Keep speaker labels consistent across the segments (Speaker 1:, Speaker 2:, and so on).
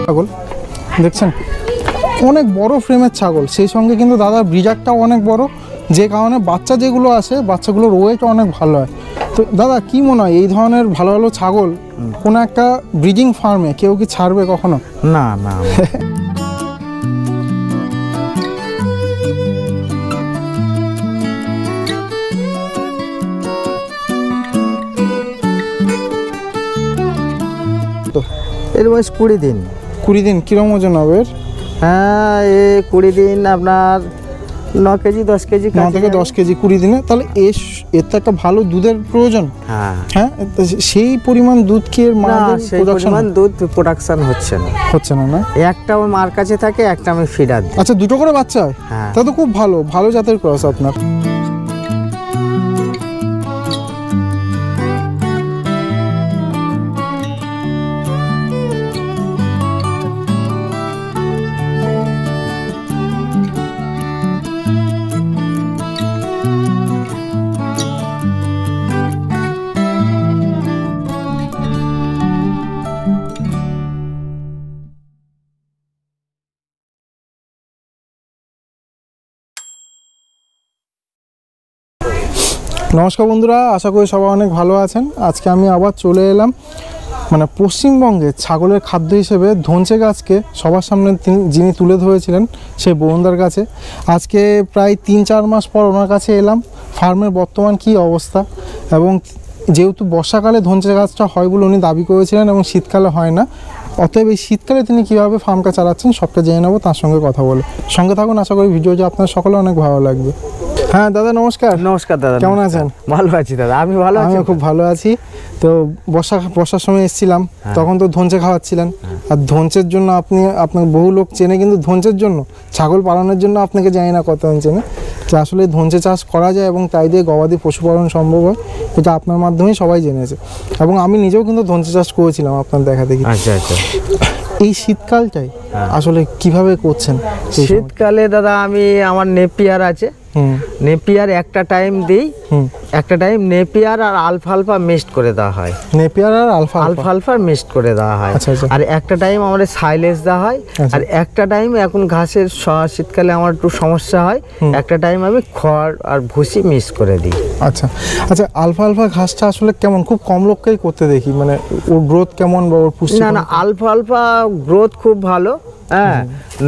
Speaker 1: ছাগল দেখছেন, অনেক বড় ফ্রেমের ছাগল, সেই সঙ্গে কিন্তু দাদার ব্রিডারটাও অনেক বড়, যে কারণে বাচ্চা যেগুলো আসে বাচ্চাগুলোর ওয়েট অনেক ভালো হয়। তো দাদা কি মনে হয় এই ধরনের ভালো ভালো ছাগল কোনো একটা ব্রিডিং ফার্মে কেউ কি ছাড়বে কখনো?
Speaker 2: না না এর বয়স 20 দিন।
Speaker 1: 20 দিন কিরকম ওজন হবে?
Speaker 2: হ্যাঁ, এ 20 দিন আপনার 9 কেজি 10 কেজি
Speaker 1: 9 থেকে 10 কেজি 20 দিনে। তাহলে এর তো একটা ভালো দুধের প্রয়োজন। হ্যাঁ, সেই পরিমাণ দুধ কি এর মাদের প্রোডাকশন?
Speaker 2: দুধ প্রোডাকশন হচ্ছে না। না, একটা ওর মার কাছে থাকে, একটা আমি ফিডার দিই।
Speaker 1: আচ্ছা, দুটো করে বাচ্চা হয়? হ্যাঁ, তা তো খুব ভালো, ভালো জাতের ক্রস আপনার। নমস্কার বন্ধুরা, আশা করি সবাই অনেক ভালো আছেন। আজকে আমি আবার চলে এলাম মানে পশ্চিমবঙ্গে ছাগলের খাদ্য হিসেবে ধনচে গাছকে সবার সামনে যিনি তুলে ধরেছিলেন সেই বরুণদার কাছে। আজকে প্রায় 3-4 মাস পর ওনার কাছে এলাম। ফার্মের বর্তমান কি অবস্থা, এবং যেহেতু বর্ষাকালে ধনচে গাছটা হয় বলে উনি দাবি করেছিলেন এবং শীতকালে হয় না, অতএব এই শীতকালে তিনি কীভাবে ফার্মটা চালাচ্ছেন সবটা জেনে নেবো তার সঙ্গে কথা বলে। সঙ্গে থাকুন, আশা করি ভিডিওটা আপনার সকলে অনেক ভালো লাগবে। হ্যাঁ দাদা, নমস্কার।
Speaker 2: নমস্কার দাদা,
Speaker 1: কেমন আছেন?
Speaker 2: ভালো আছি দাদা, আমি ভালো আছি।
Speaker 1: খুব ভালো আছি। তো বর্ষার সময় এসেছিলাম, তখন তো ধনচে খাওয়াচ্ছিলেন। আর ধনচের জন্য আপনার বহু লোক চেনে, কিন্তু ধনচের জন্য ছাগল পালনের জন্য আপনাকে জানি না কতজন চেনে যে আসলে ধনচে চাষ করা যায় এবং তাই দিয়ে গবাদি পশুপালন সম্ভব হয়। এটা আপনার মাধ্যমেই সবাই জেনেছে, এবং আমি নিজেও কিন্তু ধনচে চাষ করেছিলাম আপনার দেখা দেখি।
Speaker 2: আচ্ছা আচ্ছা।
Speaker 1: এই শীতকালটাই আসলে কিভাবে করছেন?
Speaker 2: শীতকালে দাদা আমি আমার নেপিয়ার আছে, নেপিয়ার একটা টাইম দিই, একটা টাইম নেপিয়ার আর আলফালফা মিক্সড করে দেওয়া হয়।
Speaker 1: নেপিয়ার আর
Speaker 2: আলফালফা মিক্সড করে দেওয়া হয়। আর একটা টাইম আমাদের সাইলেজ দেওয়া হয়। আর একটা টাইম এখন ঘাসের শীতকালে আমার একটু সমস্যা হয়, একটা টাইম আমি খড় আর ভুসি মিক্স করে দিই।
Speaker 1: আচ্ছা আচ্ছা, আলফালফা ঘাসটা আসলে কেমন? খুব কম লোককেই করতে দেখি, মানে ওর গ্রোথ কেমন বা ওর পুষ্টি?
Speaker 2: না না, আলফালফা গ্রোথ খুব ভালো। হ্যাঁ,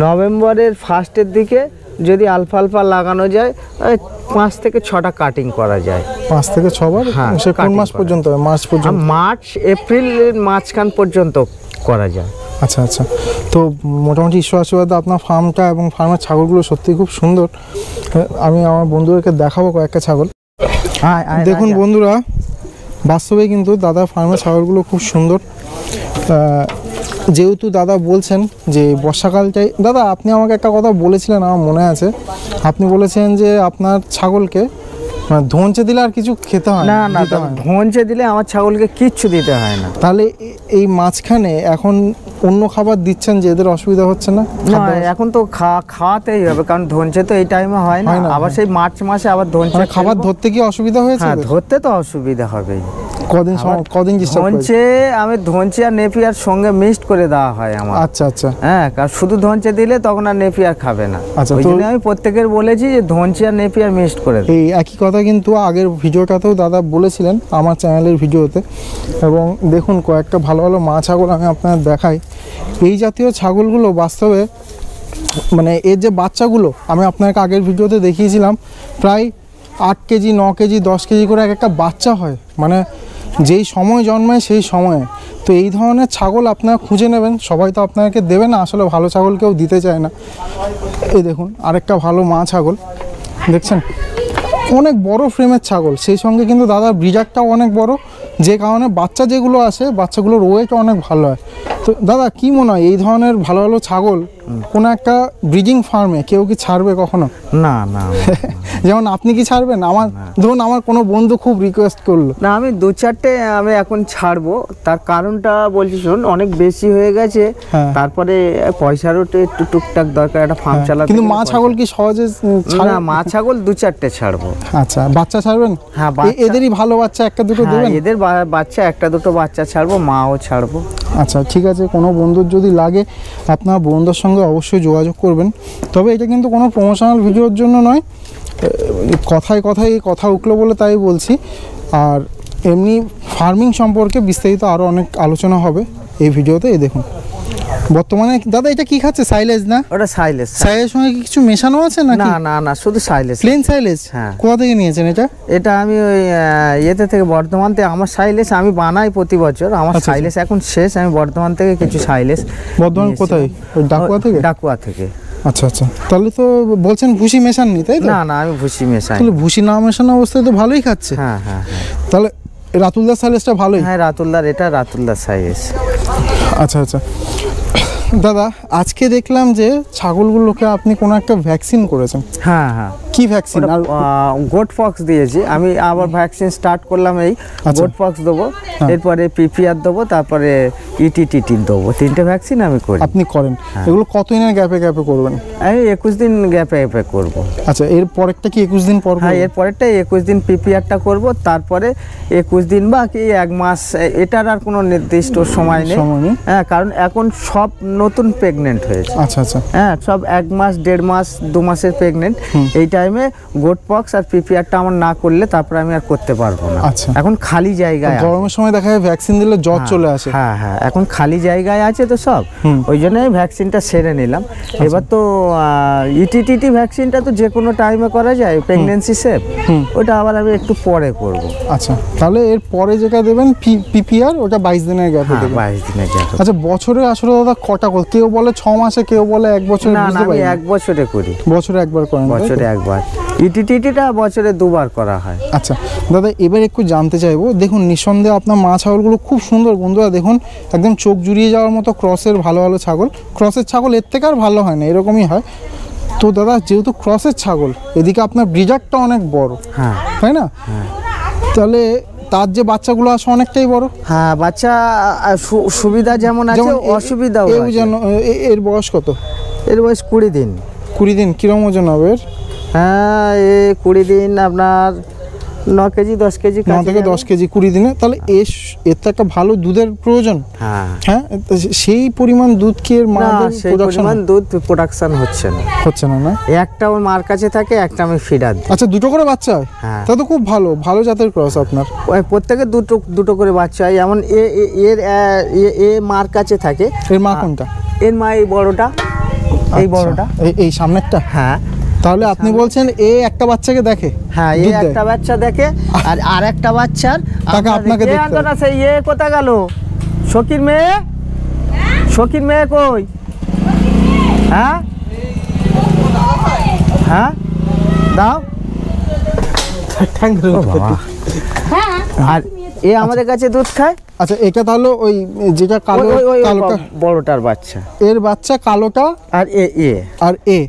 Speaker 2: নভেম্বরের ফার্স্টের দিকে যদি আলফালফা লাগানো যায় 5 থেকে 6টা কাটিং করা যায়।
Speaker 1: 5 থেকে 6 বার? হ্যাঁ, সে কোন মাস পর্যন্ত? মার্চ পর্যন্ত?
Speaker 2: মার্চ এপ্রিলের মাঝখান পর্যন্ত করা যায়।
Speaker 1: আচ্ছা আচ্ছা। তো মোটামুটি ঈশ্বর আশীর্বাদে আপনার ফার্মটা এবং ফার্মের ছাগলগুলো সত্যি খুব সুন্দর। আমি আমার বন্ধুদেরকে দেখাবো কয়েকটা ছাগল। দেখুন বন্ধুরা, বাস্তবে কিন্তু দাদা ফার্মের ছাগলগুলো খুব সুন্দর। যেহেতু দাদা বলছেন যে বর্ষাকালটাই, দাদা আপনি আমাকে একটা কথা বলেছিলেন, আমার মনে আছে, আপনি বলেছেন যে আপনার ছাগলকে ধনচে দিলে আর কিছু খেতে হয়
Speaker 2: না? না, ধনচে দিলে আমার ছাগলকে কিচ্ছু দিতে হয় না।
Speaker 1: তাহলে এই মাঝখানে এখন অন্য খাবার দিচ্ছেন যে এদের অসুবিধা হচ্ছে না?
Speaker 2: না, এখন তো খাওয়াতেই হবে, কারণ ধনচে তো এই টাইমে হয় না। আবার সেই মার্চ মাসে আবার ধনচে
Speaker 1: খাবার ধরতে কি অসুবিধা হয়েছে?
Speaker 2: হ্যাঁ, ধরতে তো অসুবিধা হবেই।
Speaker 1: কদিন
Speaker 2: ধনচে আমি ধনচে আর নেপিয়ার সঙ্গে মিক্সড করে দেওয়া হয় আমার।
Speaker 1: আচ্ছা আচ্ছা।
Speaker 2: হ্যাঁ, কারণ শুধু ধনচে দিলে তখন আর নেপিয়ার খাবে না। ওই জন্য আমি প্রত্যেকের বলেছি যে ধনচে আর নেপিয়ার মিক্সড করে দিই।
Speaker 1: এই একই কথা কিন্তু আগের ভিডিওটাতেও দাদা বলেছিলেন আমার চ্যানেলের ভিডিওতে। এবং দেখুন কয়েকটা ভালো ভালো মা ছাগল আমি আপনাদের দেখাই। এই জাতীয় ছাগলগুলো বাস্তবে মানে এর যে বাচ্চাগুলো আমি আপনাকে আগের ভিডিওতে দেখিয়েছিলাম, প্রায় 8 কেজি 9 কেজি 10 কেজি করে একটা বাচ্চা হয়, মানে যেই সময় জন্মায় সেই সময়ে। তো এই ধরনের ছাগল আপনারা খুঁজে নেবেন, সবাই তো আপনাকে দেবে না, আসলে ভালো ছাগল কেউ দিতে চায় না। এই দেখুন আরেকটা ভালো মা ছাগল দেখছেন, অনেক বড় ফ্রেমের ছাগল, সেই সঙ্গে কিন্তু দাদার ব্রিডারটাও অনেক বড়, যে কারণে বাচ্চা যেগুলো আসে বাচ্চাগুলোর ওয়েট অনেক ভালো হয়। তো দাদা কি মনে হয় এই ধরনের ভালো ভালো ছাগল কোনো একটা ব্রিডিং ফার্মে কেউ কি ছাড়বে কখনো?
Speaker 2: না না।
Speaker 1: যেমন আপনি কি ছাড়বেন? আমার ধরুন আমার কোনো বন্ধু খুব রিকোয়েস্ট করলো,
Speaker 2: না আমি 2-4টে আমি এখন ছাড়বো। তার কারণটা বলছি শুনুন, অনেক বেশি হয়ে গেছে, তারপরে পয়সারও একটু টুকটাক দরকার, একটা ফার্ম চালাতে।
Speaker 1: কিন্তু মা ছাগল কি সহজে ছাড়ে?
Speaker 2: না, মা ছাগল 2-4টে ছাড়বো।
Speaker 1: আচ্ছা, বাচ্চা ছাড়বেন?
Speaker 2: হ্যাঁ,
Speaker 1: এদেরই ভালো বাচ্চা একটা দুটো দেবেন?
Speaker 2: এদের বাচ্চা একটা দুটো বাচ্চা ছাড়বো, মাও ছাড়বো।
Speaker 1: আচ্ছা ঠিক আছে। আছে, কোনো বন্ধুর যদি লাগে আপনার বন্ধুর সঙ্গে অবশ্যই যোগাযোগ করবেন। তবে এটা কিন্তু কোনো প্রমোশনাল ভিডিওর জন্য নয়, কথায় কথায় কথা উঠলো বলে তাই বলছি। আর এমনি ফার্মিং সম্পর্কে বিস্তারিত আরও অনেক আলোচনা হবে এই ভিডিওতে। এই দেখুন বর্তমানে দাদা এটা কি খাচ্ছে, সাইলেজ না?
Speaker 2: ওটা সাইলেজ।
Speaker 1: সাইলেজের সঙ্গে কি কিছু মেশানো আছে নাকি?
Speaker 2: না না না, শুধু সাইলেজ,
Speaker 1: প্লেন সাইলেজ।
Speaker 2: হ্যাঁ।
Speaker 1: কোথা থেকে নিয়েছেন এটা?
Speaker 2: এটা আমি ওই ইয়েতে থেকে, বর্ধমান থেকে। আমার সাইলেজ আমি বানাই প্রতি বছর, আমার
Speaker 1: আচ্ছা,
Speaker 2: সাইলেজ এখন শেষ। আমি বর্ধমান থেকে কিছু সাইলেজ।
Speaker 1: বর্ধমান কোথায়? ওই ডাকুয়া থেকে?
Speaker 2: ডাকুয়া থেকে।
Speaker 1: আচ্ছা আচ্ছা, তাহলে তো বলছেন ভুসি মেশাননি তাই তো?
Speaker 2: না না, আমি ভুসি মেশাই।
Speaker 1: তাহলে ভুসি না মেশানো অবস্থায় তো ভালোই খাচ্ছে।
Speaker 2: হ্যাঁ হ্যাঁ হ্যাঁ।
Speaker 1: তাহলে রাতুলদার সাইলেজটা ভালোই।
Speaker 2: হ্যাঁ রাতুলদার, এটা রাতুলদার সাইলেজ।
Speaker 1: আচ্ছা আচ্ছা দাদা, আজকে দেখলাম যে ছাগলগুলোকে আপনি কোনো একটা ভ্যাকসিন করেছেন।
Speaker 2: হ্যাঁ হ্যাঁ।
Speaker 1: কি ভ্যাকসিন? আর
Speaker 2: গোট ফক্স দিয়েছি আমি, আবার ভ্যাকসিন স্টার্ট করলাম। এই গোট ফক্স দেবো, এরপরে পিপিআর দেবো, তারপরে ইটিটিটি দেবো। 3টে ভ্যাকসিন আমি করি।
Speaker 1: আপনি করেন? এগুলো কত দিনের গ্যাপে গ্যাপে করবেন?
Speaker 2: আমি 21 দিন গ্যাপে গ্যাপে করবো।
Speaker 1: আচ্ছা, এর পরেরটা কি 21 দিন পর?
Speaker 2: হ্যাঁ, এর পরেরটা 21 দিন পিপিআরটা করব, তারপরে 21 দিন বা কি 1 মাস, এটার আর কোনো নির্দিষ্ট সময় নেই। হ্যাঁ, কারণ এখন সব নতুন প্রেগনেন্ট হয়েছে।
Speaker 1: আচ্ছা আচ্ছা।
Speaker 2: হ্যাঁ, সব 1 মাস 1.5 মাস 2 মাসের প্রেগনেন্ট। এই টাইমে গোট পক্স আর পিপিআরটা আমার না করলে তারপরে আমি আর করতে পারবো না।
Speaker 1: আচ্ছা।
Speaker 2: এখন খালি জায়গায়,
Speaker 1: গরমের সময় দেখা যায় ভ্যাকসিন দিলে জ্বর চলে আসে।
Speaker 2: হ্যাঁ হ্যাঁ, এখন খালি জায়গায় আছে তো সব, ওই জন্যই ভ্যাকসিনটা সেরে নিলাম। এবার তো ইটিটিটি ভ্যাকসিনটা তো যে কোনো টাইমে করা যায়, প্রেগন্যান্সি সেভ, ওটা আবার আমি একটু পরে করব।
Speaker 1: আচ্ছা, তাহলে এর পরে যেটা দেবেন পিপিআর, ওটা 22 দিনের গ্যাপে দেবেন।
Speaker 2: 22 দিনের গ্যাপে।
Speaker 1: আচ্ছা, বছরে আসলে দাদা কটা করে? কেউ বলে 6 মাসে, কেউ বলে 1 বছরে।
Speaker 2: না না, আমি 1 বছরে করি।
Speaker 1: বছরে একবার করেন?
Speaker 2: বছরে একবার। ইটিটিটিটা বছরে 2বার করা হয়।
Speaker 1: আচ্ছা দাদা, এবার একটু জানতে চাইবো, দেখুন নিঃসন্দেহে আপনার মা ছাগলগুলো খুব সুন্দর বন্ধুরা, দেখুন একদম চোখ জুড়িয়ে যাওয়ার মতো ক্রসের ভালো ভালো ছাগল। ক্রসের ছাগল এর থেকে আর ভালো হয় না, এরকমই হয়। তো দাদা, যেহেতু ক্রসের ছাগল, এদিকে আপনার ব্রিডারটা অনেক বড়,
Speaker 2: হ্যাঁ,
Speaker 1: তাই না? তাহলে তার যে বাচ্চাগুলো আসে অনেকটাই বড়।
Speaker 2: হ্যাঁ, বাচ্চা সুবিধা যেমন আছে, অসুবিধাও আছে।
Speaker 1: এর বয়স কত?
Speaker 2: এর বয়স 20 দিন।
Speaker 1: 20 দিন। কিরকম ওজন হবে এর?
Speaker 2: হ্যাঁ, 20 দিন আপনার 9 কেজি 10 কেজি।
Speaker 1: 9 থেকে 10 কেজি 20 দিনে। তাহলে এর তো একটা ভালো দুধের প্রয়োজন।
Speaker 2: হ্যাঁ
Speaker 1: হ্যাঁ, সেই পরিমাণ দুধ কি এর মাদের
Speaker 2: প্রোডাকশন? দুধ প্রোডাকশন হচ্ছে না। না, একটা ওর মার কাছে থাকে, একটা আমি ফিডার দিই।
Speaker 1: আচ্ছা, দুটো করে বাচ্চা হয়?
Speaker 2: হ্যাঁ,
Speaker 1: তা তো খুব ভালো, ভালো জাতের ক্রস আপনার।
Speaker 2: ওই প্রত্যেকে দুটো করে বাচ্চা হয়। যেমন এ মার কাছে থাকে।
Speaker 1: এর মা কোনটা?
Speaker 2: এর মা এই বড়টা, এই বড়টা,
Speaker 1: এই সামনেরটা।
Speaker 2: হ্যাঁ।
Speaker 1: তাহলে আপনি বলছেন এ একটা বাচ্চাকে দেখে?
Speaker 2: হ্যাঁ, এই একটা বাচ্চা দেখে, আর আরেকটা বাচ্চার
Speaker 1: আপনাকে দেখতে হবে।
Speaker 2: সেই এ কোথা গেল? শকির মেয়ে, শকির মেয়ে কই? হ্যাঁ হ্যাঁ, দাও। আর এ আমাদের কাছে দুধ খায়।
Speaker 1: আচ্ছা, এটা তাহলে ওই যেটা কালো, কালোটা
Speaker 2: বড়টার বাচ্চা,
Speaker 1: এর বাচ্চা কালোটা,
Speaker 2: আর এ।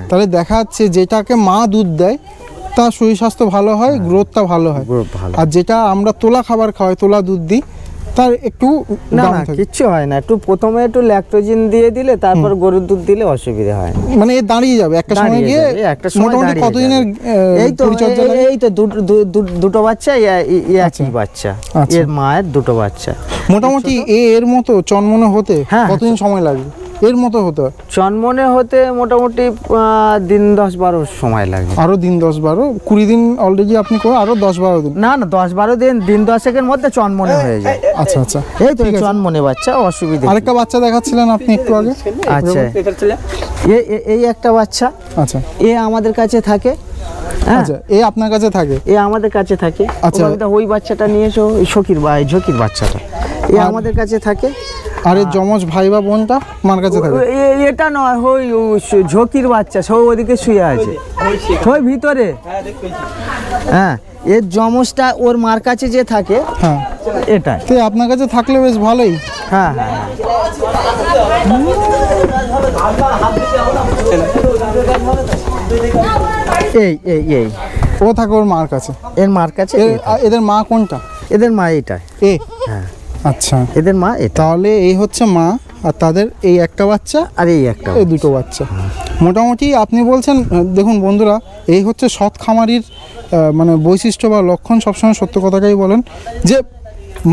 Speaker 1: তাহলে দেখা যাচ্ছে যেটাকে মা দুধ দেয় তার শরীর স্বাস্থ্য ভালো হয়, গ্রোথটা ভালো হয়। আর যেটা আমরা তোলা খাবার খাওয়াই, তোলা দুধ দিই, তার একটু
Speaker 2: না কিচ্ছু হয় না। একটু প্রথমে একটু ল্যাকটোজিন দিয়ে দিলে, তারপর গরুর দুধ দিলে অসুবিধা হয় না।
Speaker 1: মানে এ দাঁড়িয়ে যাবে একটা সময় গিয়ে। মোটামুটি কতদিনের পরিচর্যা?
Speaker 2: এই তো দুটো বাচ্চা, একই বাচ্চা, এর মায়ের দুটো বাচ্চা।
Speaker 1: মোটামুটি এর মতো চনমনে হতে কতদিন সময় লাগবে? এর মতো হতে
Speaker 2: চনমনে হতে মোটামুটি দিন 10-12 সময় লাগে।
Speaker 1: আরো দিন 10-12, 20 দিন অলরেডি আপনি করে, আরো 10-12 দিন?
Speaker 2: না না, 10-12 দিন, দিন 10-এর মধ্যে চনমনে হয়ে যায়।
Speaker 1: আচ্ছা আচ্ছা,
Speaker 2: এই তো চনমনে বাচ্চা, অসুবিধা।
Speaker 1: আরেকটা বাচ্চা দেখাচ্ছিলেন আপনি একটু আগে।
Speaker 2: আচ্ছা, এই একটা বাচ্চা।
Speaker 1: আচ্ছা,
Speaker 2: এ আমাদের কাছে থাকে।
Speaker 1: আচ্ছা, এ আপনার কাছে থাকে?
Speaker 2: এ আমাদের কাছে থাকে।
Speaker 1: আচ্ছা,
Speaker 2: ওই বাচ্চাটা নিয়ে এসো, ঝকির বাচ্চাটা, এ আমাদের কাছে থাকে।
Speaker 1: আর এর যমজ ভাই বা বোনটা মার কাছে থাকে?
Speaker 2: এটা নয়, ওই ঝকির বাচ্চা সব ওদিকে শুয়ে আছে, ওই ভিতরে। হ্যাঁ, এর যমজটা ওর মার কাছে যে থাকে। হ্যাঁ, এটা
Speaker 1: তো আপনার কাছে থাকলে বেশ ভালোই।
Speaker 2: হ্যাঁ হ্যাঁ, এই
Speaker 1: ও থাকে ওর মার কাছে?
Speaker 2: এর মার কাছে।
Speaker 1: এদের মা কোনটা?
Speaker 2: এদের মা এইটা।
Speaker 1: হ্যাঁ, আচ্ছা,
Speaker 2: এদের মা এটা।
Speaker 1: তাহলে এই হচ্ছে মা, আর তাদের এই একটা বাচ্চা, আর এই দুটো বাচ্চা। মোটামুটি আপনি বলছেন, দেখুন বন্ধুরা, এই হচ্ছে সৎ খামারির মানে বৈশিষ্ট্য বা লক্ষণ। সবসময় সত্য কথাটাই বলেন, যে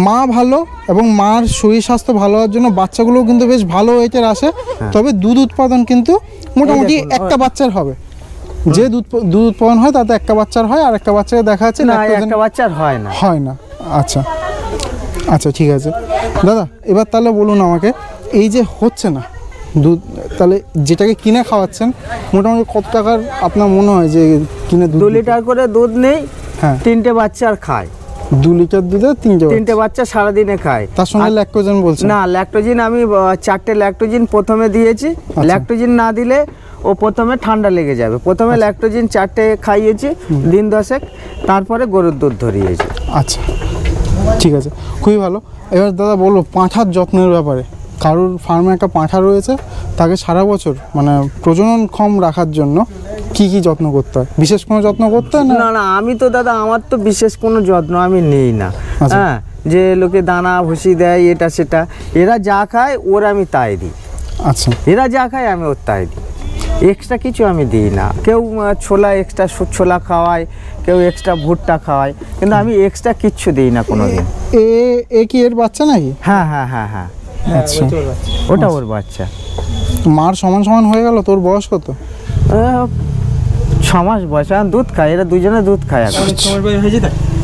Speaker 1: মা ভালো এবং মার শরীর স্বাস্থ্য ভালো হওয়ার জন্য বাচ্চাগুলোও কিন্তু বেশ ভালো ওয়েটের আসে। তবে দুধ উৎপাদন কিন্তু মোটামুটি একটা বাচ্চার হবে, যে দুধ উৎপাদন হয় তাতে একটা বাচ্চার হয়, আর একটা বাচ্চাকে দেখা যাচ্ছে
Speaker 2: না একটা বাচ্চার হয় না।
Speaker 1: আচ্ছা আচ্ছা ঠিক আছে দাদা, এবার তাহলে বলুন আমাকে, এই যে হচ্ছে না দুধ, তাহলে যেটাকে কিনে খাওয়াচ্ছেন মোটামুটি কত টাকার আপনার মনে হয় যে কিনে দুধ?
Speaker 2: 2 লিটার করে দুধ নেই,
Speaker 1: হ্যাঁ
Speaker 2: 3টে বাচ্চা আর খায়।
Speaker 1: 2 লিটার দুধে 3টে
Speaker 2: বাচ্চা সারাদিনে খায়।
Speaker 1: তার সঙ্গে ল্যাকটোজেন বলছেন?
Speaker 2: না, ল্যাকটোজিন আমি 4টে ল্যাকটোজিন প্রথমে দিয়েছি। ল্যাকটোজিন না দিলে ও প্রথমে ঠান্ডা লেগে যাবে। প্রথমে ল্যাকটোজিন 4টে খাইয়েছি দিন 10, তারপরে গরুর দুধ ধরিয়েছি।
Speaker 1: আচ্ছা ঠিক আছে, খুবই ভালো। এবার দাদা বলবো পাঁঠার যত্নের ব্যাপারে। কারোর ফার্মে একটা পাঁঠা রয়েছে, তাকে সারা বছর মানে প্রজননক্ষম রাখার জন্য কি কি যত্ন করতে হয়? বিশেষ কোনো যত্ন করতে হয়
Speaker 2: না? না আমি তো দাদা, আমার তো বিশেষ কোনো যত্ন আমি নেই না। হ্যাঁ, যে লোকে দানা ভুসি দেয় এটা সেটা, এরা যা খায় ওর আমি তাই দিই।
Speaker 1: আচ্ছা,
Speaker 2: এরা যা খায় আমি ওর তাই দিই, এক্সট্রা কিছু আমি দিই না। কেউ ছোলা এক্সট্রা ছোলা খাওয়ায়, কেউ এক্সট্রা ভুট্টা খাওয়ায়, কিন্তু আমি এক্সট্রা কিচ্ছু দিই না কোনোদিন।
Speaker 1: এ কি এর বাচ্চা নাকি?
Speaker 2: হ্যাঁ হ্যাঁ হ্যাঁ হ্যাঁ,
Speaker 1: আচ্ছা
Speaker 2: ওটা ওর বাচ্চা।
Speaker 1: মার সমান সমান হয়ে গেল। তোর বয়স কত?
Speaker 2: 6 মাস বয়স, দুধ খায় এরা দুজনে, দুধ খায় এখন।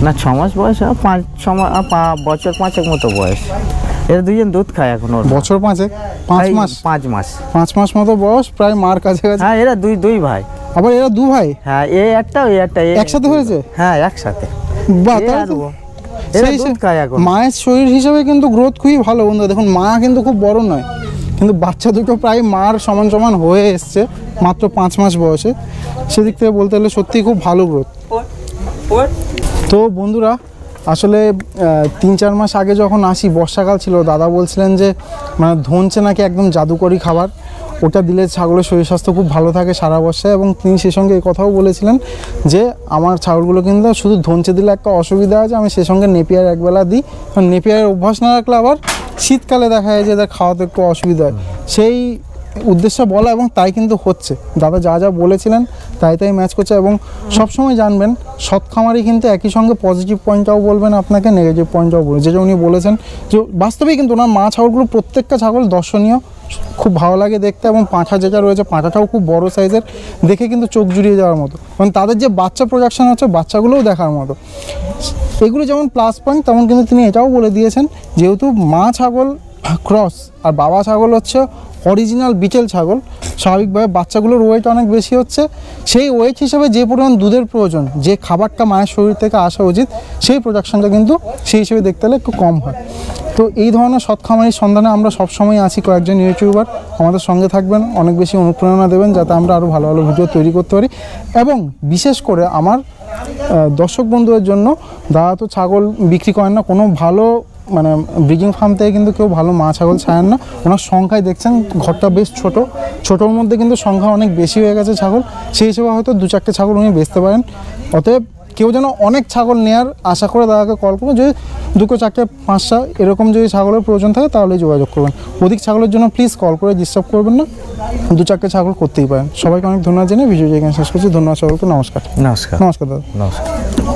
Speaker 2: না 6 মাস বয়স, 5 বছর 5 মতো বয়স, এরা দুজন দুধ খায় এখন। ওর
Speaker 1: বছর 5 মাস? 5 মাস মতো বয়স, প্রায় মার কাছে কাছে।
Speaker 2: হ্যাঁ, এরা দুই ভাই।
Speaker 1: আবার এরা 2 ভাই?
Speaker 2: হ্যাঁ, এই একটা ওই একটা
Speaker 1: একসাথে হয়েছে?
Speaker 2: হ্যাঁ একসাথে।
Speaker 1: বাহ, মায়ের শরীর হিসেবে কিন্তু গ্রোথ খুবই ভালো বন্ধু। দেখুন মা কিন্তু খুব বড় নয়, কিন্তু বাচ্চা দুটো প্রায় মার সমান সমান হয়ে এসছে মাত্র 5 মাস বয়সে। সেদিক থেকে বলতে গেলে সত্যিই খুব ভালো গ্রোথ। তো বন্ধুরা, আসলে 3-4 মাস আগে যখন আসি, বর্ষাকাল ছিল, দাদা বলছিলেন যে মানে ধনচে নাকি একদম জাদুকরি খাবার, ওটা দিলে ছাগলের শরীর স্বাস্থ্য খুব ভালো থাকে সারা বর্ষায়। এবং তিনি সে সঙ্গে এই কথাও বলেছিলেন যে আমার ছাগলগুলো কিন্তু শুধু ধনচে দিলে একটা অসুবিধা আছে, আমি সে সঙ্গে নেপিয়ার একবেলা দিই, কারণ নেপিয়ারের অভ্যাস না রাখলে আবার শীতকালে দেখা যায় যে এদের খাওয়াতে একটু অসুবিধা হয়। সেই উদ্দেশ্য বলা, এবং তাই কিন্তু হচ্ছে। দাদা যা যা বলেছিলেন তাই ম্যাচ করছে। এবং সবসময় জানবেন, সৎ খামারি কিন্তু একই সঙ্গে পজিটিভ পয়েন্টটাও বলবেন আপনাকে, নেগেটিভ পয়েন্টটাও বলবেন। যেটা উনি বলেছেন যে বাস্তবেই কিন্তু ওনার মা ছাগলগুলো প্রত্যেকটা ছাগল দর্শনীয়, খুব ভালো লাগে দেখতে। এবং পাঁঠা যেটা রয়েছে, পাঁঠাটাও খুব বড় সাইজের, দেখে কিন্তু চোখ জুড়িয়ে যাওয়ার মতো। কারণ তাদের যে বাচ্চা প্রোডাকশন হচ্ছে, বাচ্চাগুলোও দেখার মতো। এগুলো যেমন প্লাস পয়েন্ট, তেমন কিন্তু তিনি এটাও বলে দিয়েছেন যেহেতু মা ছাগল ক্রস আর বাবা ছাগল হচ্ছে অরিজিনাল বিটেল ছাগল, স্বাভাবিকভাবে বাচ্চাগুলোর ওয়েট অনেক বেশি হচ্ছে। সেই ওয়েট হিসেবে যে পরিমাণ দুধের প্রয়োজন, যে খাবারটা মায়ের শরীর থেকে আসা উচিত, সেই প্রোডাকশনটা কিন্তু সেই হিসেবে দেখতে হলে একটু কম হয়। তো এই ধরনের সৎ খামারির সন্ধানে আমরা সবসময় আছি। কয়েকজন ইউটিউবার আমাদের সঙ্গে থাকবেন, অনেক বেশি অনুপ্রেরণা দেবেন, যাতে আমরা আরও ভালো ভালো ভিডিও তৈরি করতে পারি। এবং বিশেষ করে আমার দর্শক বন্ধুদের জন্য, দাদা তো ছাগল বিক্রি করেন না, কোনো ভালো মানে ব্রিডিং ফার্ম থেকে কিন্তু কেউ ভালো মা ছাগল ছাড়েন না। ওনার সংখ্যায় দেখছেন ঘরটা বেশ ছোটোর মধ্যে কিন্তু সংখ্যা অনেক বেশি হয়ে গেছে ছাগল, সেই হিসেবে হয়তো 2-4টে ছাগল উনি বেচতে পারেন। অতএব কেউ যেন অনেক ছাগল নেওয়ার আশা করে দাদাকে কল করুন, যদি 2-4টে 5টা এরকম যদি ছাগলের প্রয়োজন থাকে তাহলেই যোগাযোগ করবেন। অধিক ছাগলের জন্য প্লিজ কল করে ডিস্টার্ব করবেন না, 2-4টে ছাগল করতেই পারেন। সবাইকে অনেক ধন্যবাদ জানিয়ে ভিডিও এখানে শেষ করছি। ধন্যবাদ সকলকে, নমস্কার।
Speaker 2: নমস্কার
Speaker 1: দাদা।
Speaker 2: নমস্কার।